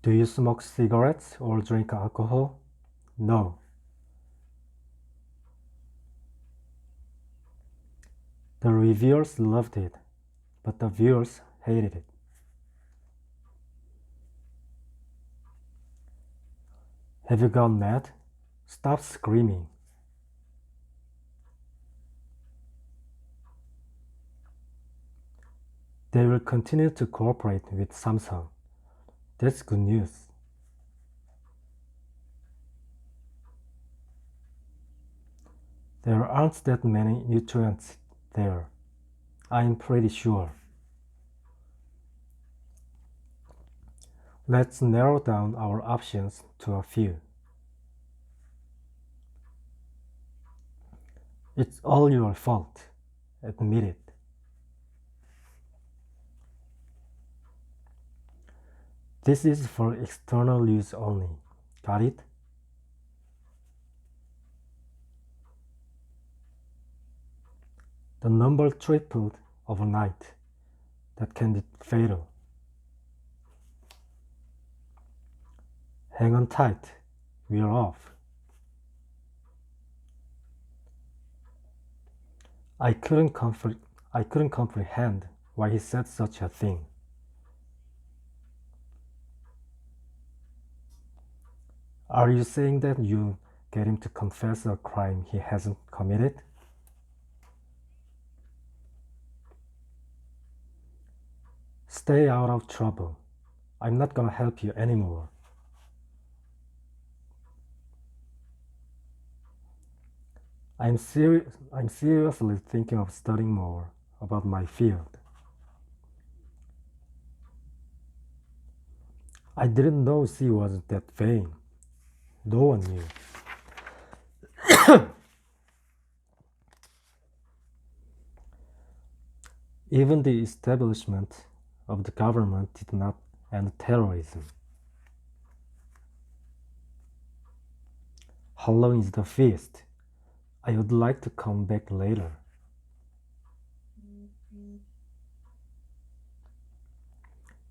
Do you smoke cigarettes or drink alcohol? No. The reviewers loved it, but the viewers hated it. Have you gone mad? Stop screaming. They will continue to cooperate with Samsung. That's good news. There aren't that many nutrients there. I'm pretty sure. Let's narrow down our options to a few. It's all your fault. Admit it. This is for external use only. Got it? The number tripled overnight. That can be fatal. Hang on tight. We're off. I couldn't comprehend why he said such a thing. Are you saying that you get him to confess a crime he hasn't committed? Stay out of trouble. I'm not gonna help you anymore. I'm seriously thinking of studying more about my field. I didn't know she was that vain. No one knew. Even the establishment of the government did not end terrorism. How long is the feast? I would like to come back later.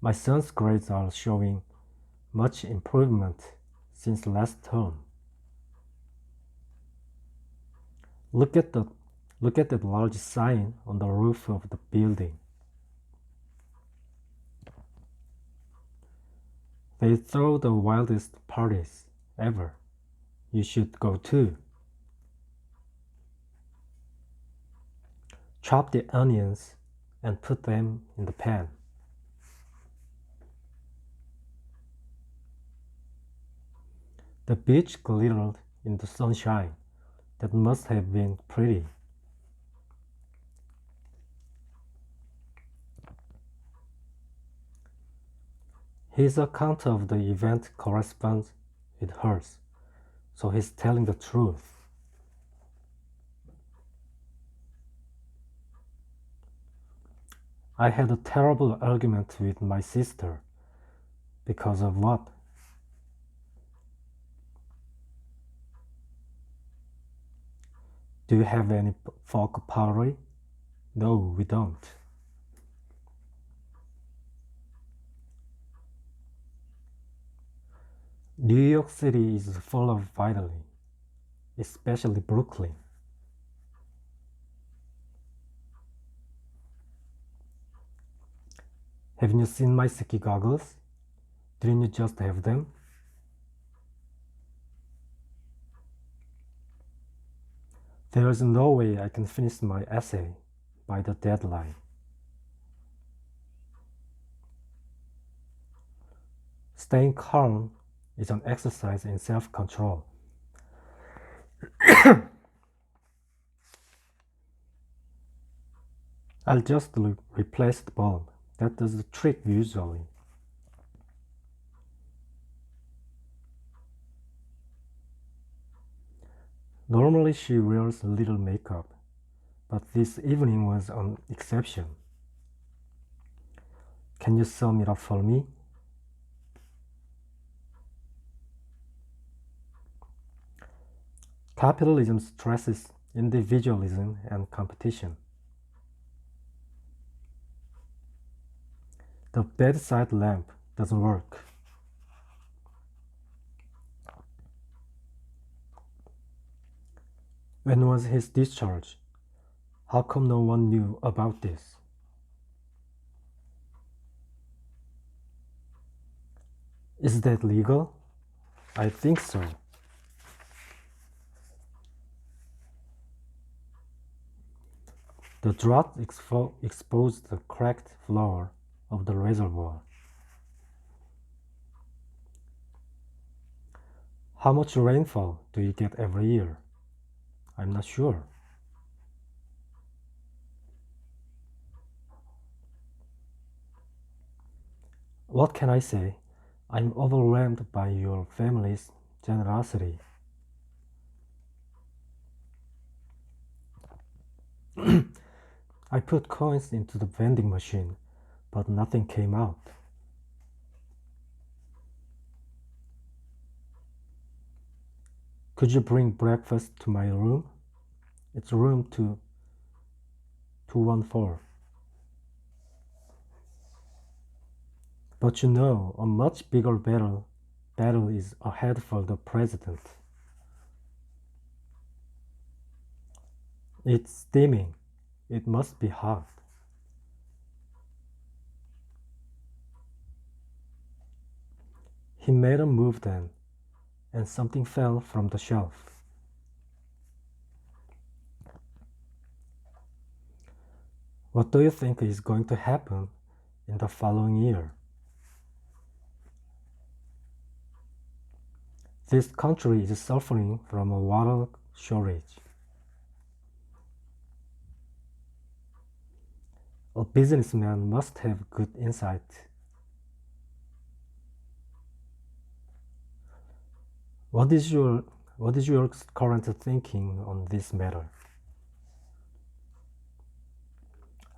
My son's grades are showing much improvement since last term. Look at that large sign on the roof of the building. They throw the wildest parties ever. You should go too. Chop the onions and put them in the pan. The beach glittered in the sunshine. That must have been pretty. His account of the event corresponds with hers, so he's telling the truth. I had a terrible argument with my sister. Because of what? Do you have any folk pottery? No, we don't. New York City is full of vitality, especially Brooklyn. Haven't you seen my ski goggles? Didn't you just have them? There's no way I can finish my essay by the deadline. Staying calm is an exercise in self-control. I'll just replace the bulb. That does the trick usually. Normally she wears little makeup, but this evening was an exception. Can you sum it up for me? Capitalism stresses individualism and competition. The bedside lamp doesn't work. When was his discharge? How come no one knew about this? Is that legal? I think so. The drought exposed the cracked floor of the reservoir. How much rainfall do you get every year? I'm not sure. What can I say? I'm overwhelmed by your family's generosity. I put coins into the vending machine, but nothing came out. Could you bring breakfast to my room? It's room 214. But you know, a much bigger battle is ahead for the president. It's steaming. It must be hot. He made a move then, and something fell from the shelf. What do you think is going to happen in the following year? This country is suffering from a water shortage. A businessman must have good insight. What is your current thinking on this matter?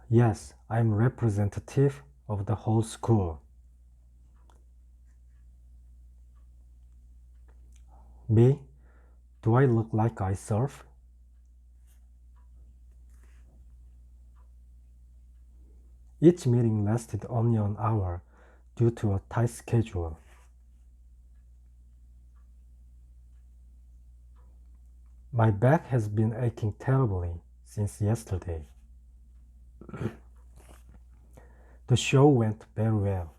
Yes, I'm representative of the whole school. Me? Do I look like I surf? Each meeting lasted only an hour due to a tight schedule. My back has been aching terribly since yesterday. The show went very well.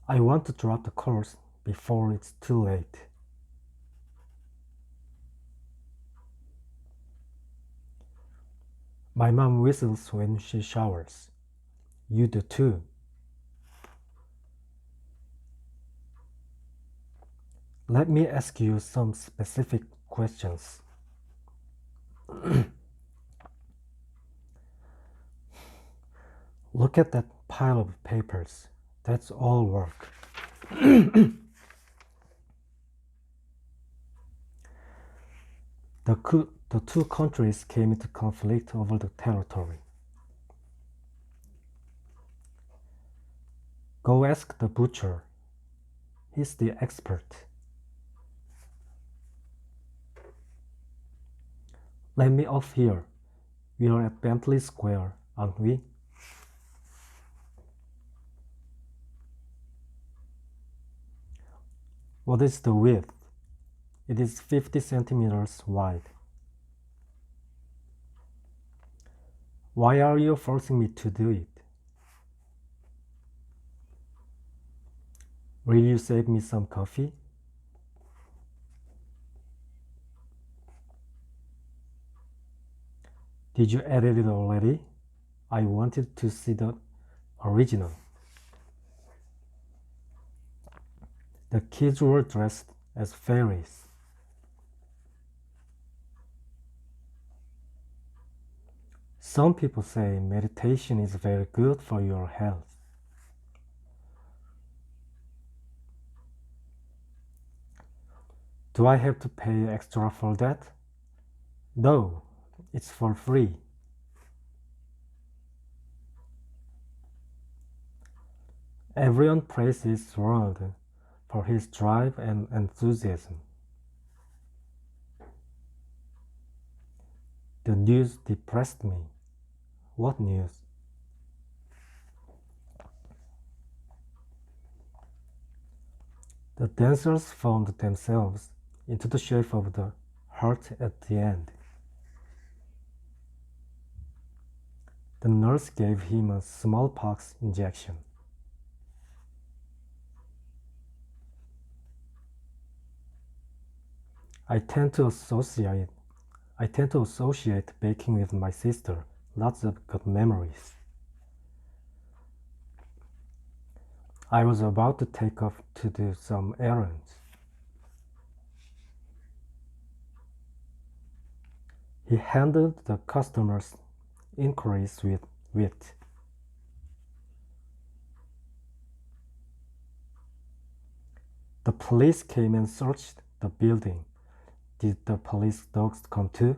I want to drop the course before it's too late. My mom whistles when she showers. You do too. Let me ask you some specific questions. Look at that pile of papers. That's all work. The two countries came into conflict over the territory. Go ask the butcher. He's the expert. Let me off here. We are at Bentley Square, aren't we? What is the width? It is 50 centimeters wide. Why are you forcing me to do it? Will you save me some coffee? Did you edit it already? I wanted to see the original. The kids were dressed as fairies. Some people say meditation is very good for your health. Do I have to pay extra for that? No, it's for free. Everyone praises Ronald for his drive and enthusiasm. The news depressed me. What news? The dancers found themselves into the shape of the heart at the end. The nurse gave him a smallpox injection. I tend to associate baking with my sister. Lots of good memories. I was about to take off to do some errands. He handled the customers' inquiries with wit. The police came and searched the building. Did the police dogs come too?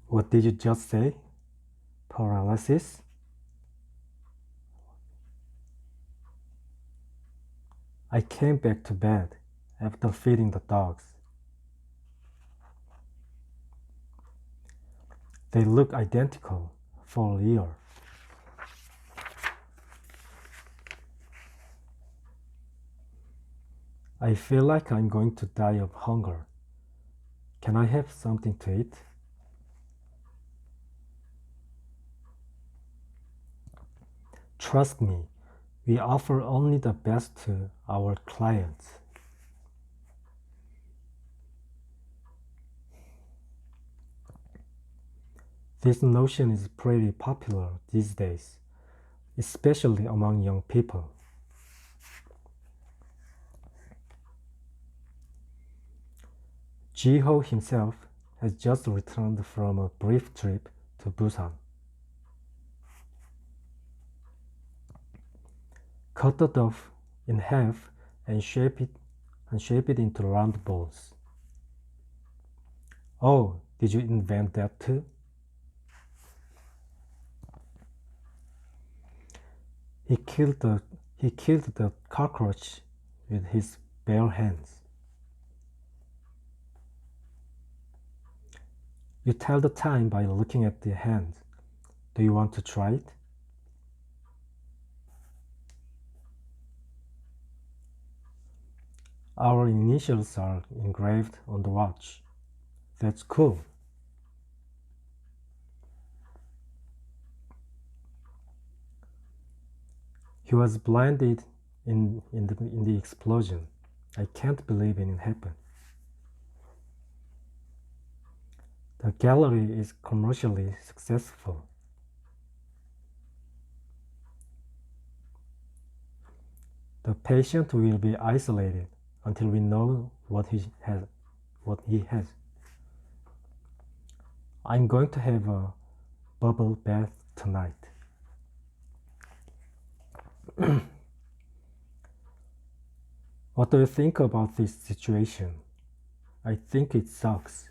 What did you just say? Paralysis? I came back to bed after feeding the dogs. They look identical for a year. I feel like I'm going to die of hunger. Can I have something to eat? Trust me, we offer only the best to our clients. This notion is pretty popular these days, especially among young people. Jiho himself has just returned from a brief trip to Busan. Cut the dough in half and shape it into round balls. Oh, did you invent that too? He killed the cockroach with his bare hands. You tell the time by looking at the hand. Do you want to try it? Our initials are engraved on the watch. That's cool. He was blinded in the explosion. I can't believe it happened. The gallery is commercially successful. The patient will be isolated until we know what he has. I'm going to have a bubble bath tonight. What do you think about this situation? I think it sucks.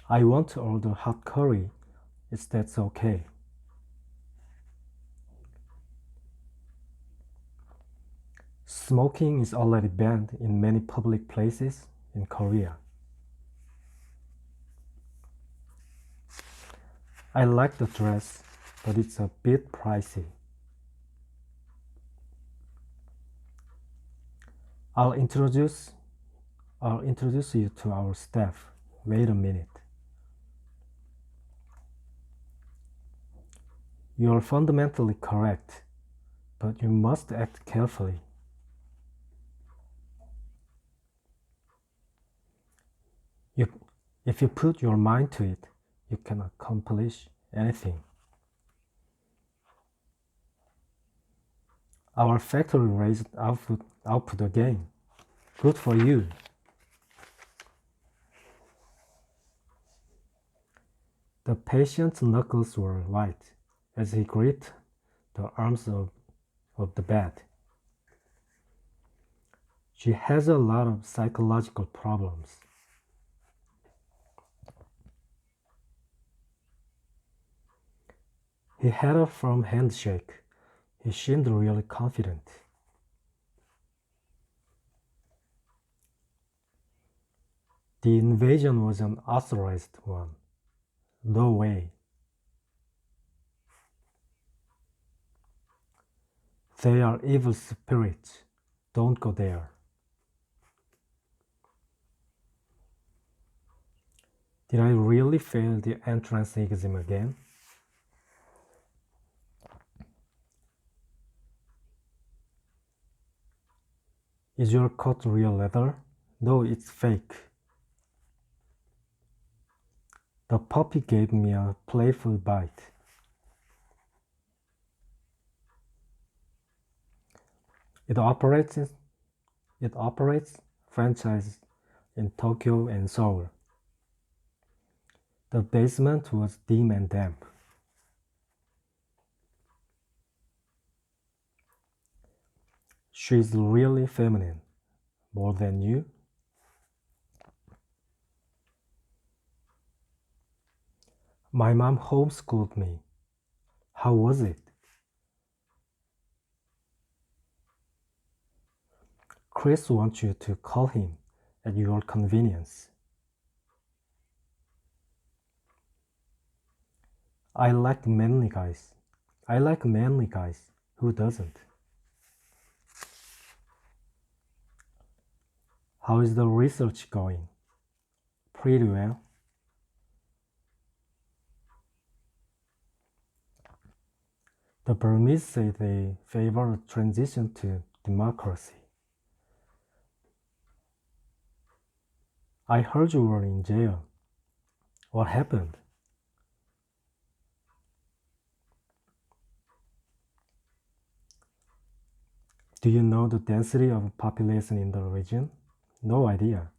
I want to order hot curry, if that's okay. Smoking is already banned in many public places in Korea. I like the dress, but it's a bit pricey. I'll introduce you to our staff. Wait a minute. You are fundamentally correct, but you must act carefully. If you put your mind to it, you can accomplish anything. Our factory raised output again. Good for you. The patient's knuckles were white as he gripped the arms of the bed. She has a lot of psychological problems. He had a firm handshake. He seemed really confident. The invasion was an authorized one. No way. They are evil spirits. Don't go there. Did I really fail the entrance exam again? Is your coat real leather? No, it's fake. The puppy gave me a playful bite. It operates franchise in Tokyo and Seoul. The basement was dim and damp. She's really feminine. More than you? My mom homeschooled me. How was it? Chris wants you to call him at your convenience. I like manly guys. Who doesn't? How is the research going? Pretty well. The Burmese say they favor a transition to democracy. I heard you were in jail. What happened? Do you know the density of population in the region? No idea.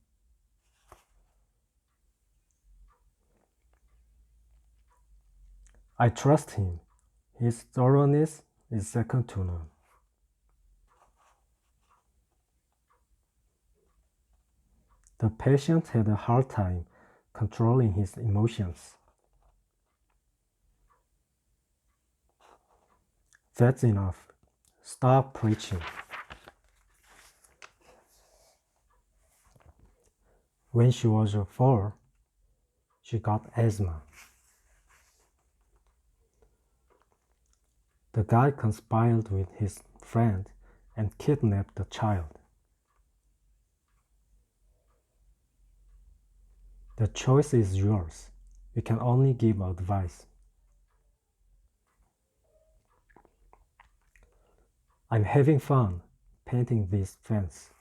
I trust him. His thoroughness is second to none. The patient had a hard time controlling his emotions. That's enough. Stop preaching. When she was 4, she got asthma. The guy conspired with his friend and kidnapped the child. The choice is yours. We can only give advice. I'm having fun painting this fence.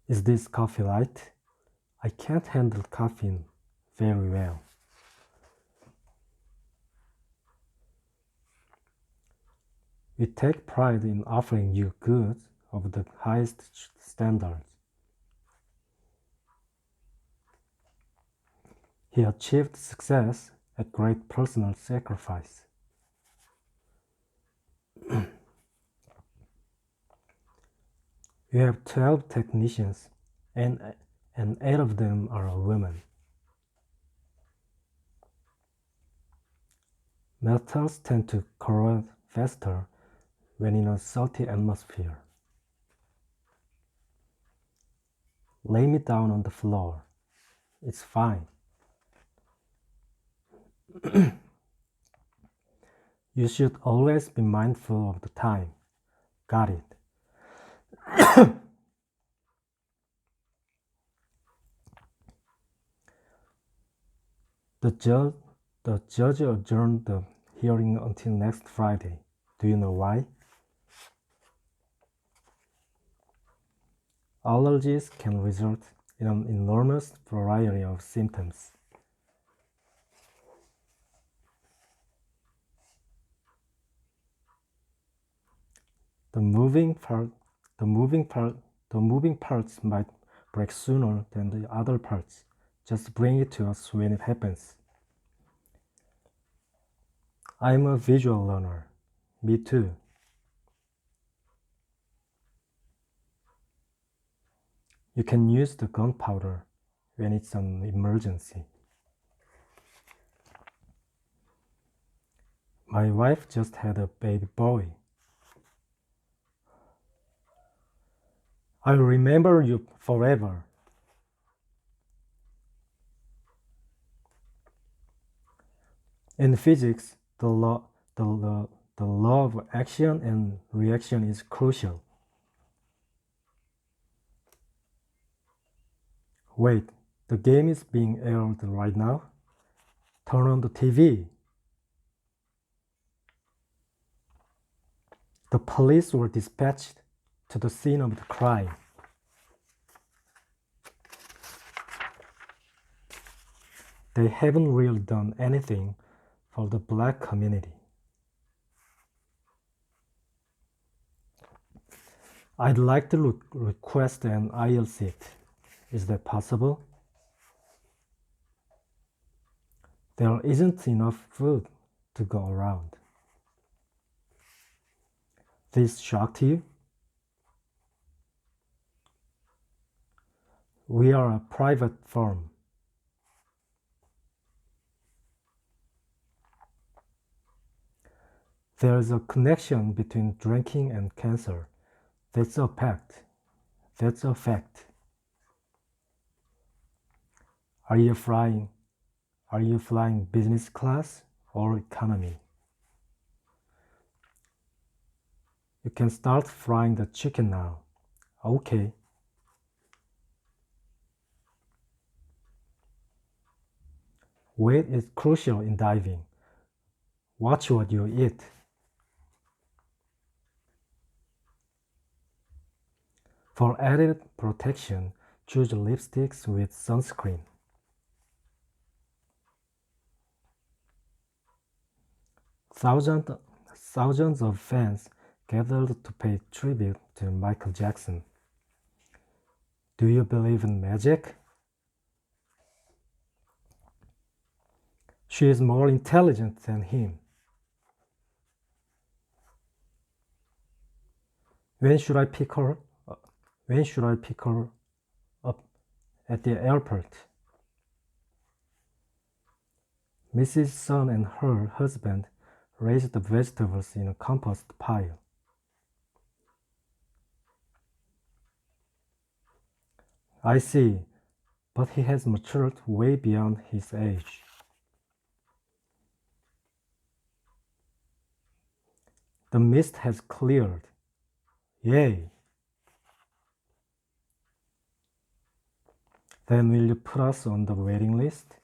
Is this coffee light? I can't handle caffeine very well. We take pride in offering you goods of the highest standards. He achieved success at great personal sacrifice. You have 12 technicians, and 8 of them are women. Metals tend to corrode faster when in a salty atmosphere. Lay me down on the floor. It's fine. You should always be mindful of the time. Got it. The judge adjourned the hearing until next Friday. Do you know why? Allergies can result in an enormous variety of symptoms. The moving parts might break sooner than the other parts. Just bring it to us when it happens. I'm a visual learner. Me too. You can use the gunpowder when it's an emergency. My wife just had a baby boy. I'll remember you forever. In physics, the law of action and reaction is crucial. Wait, the game is being aired right now? Turn on the TV. The police were dispatched to the scene of the crime. They haven't really done anything for the black community. I'd like to request an aisle seat. Is that possible? There isn't enough food to go around. This shocked you? We are a private firm. There is a connection between drinking and cancer. That's a fact. That's a fact. Are you flying business class or economy? You can start frying the chicken now. Okay. Weight is crucial in diving. Watch what you eat. For added protection, choose lipsticks with sunscreen. Thousands of fans gathered to pay tribute to Michael Jackson. Do you believe in magic? She is more intelligent than him. When should I pick her up at the airport? Mrs. Sun and her husband raised the vegetables in a compost pile. I see, but he has matured way beyond his age. The mist has cleared. Yay! Then will you put us on the waiting list?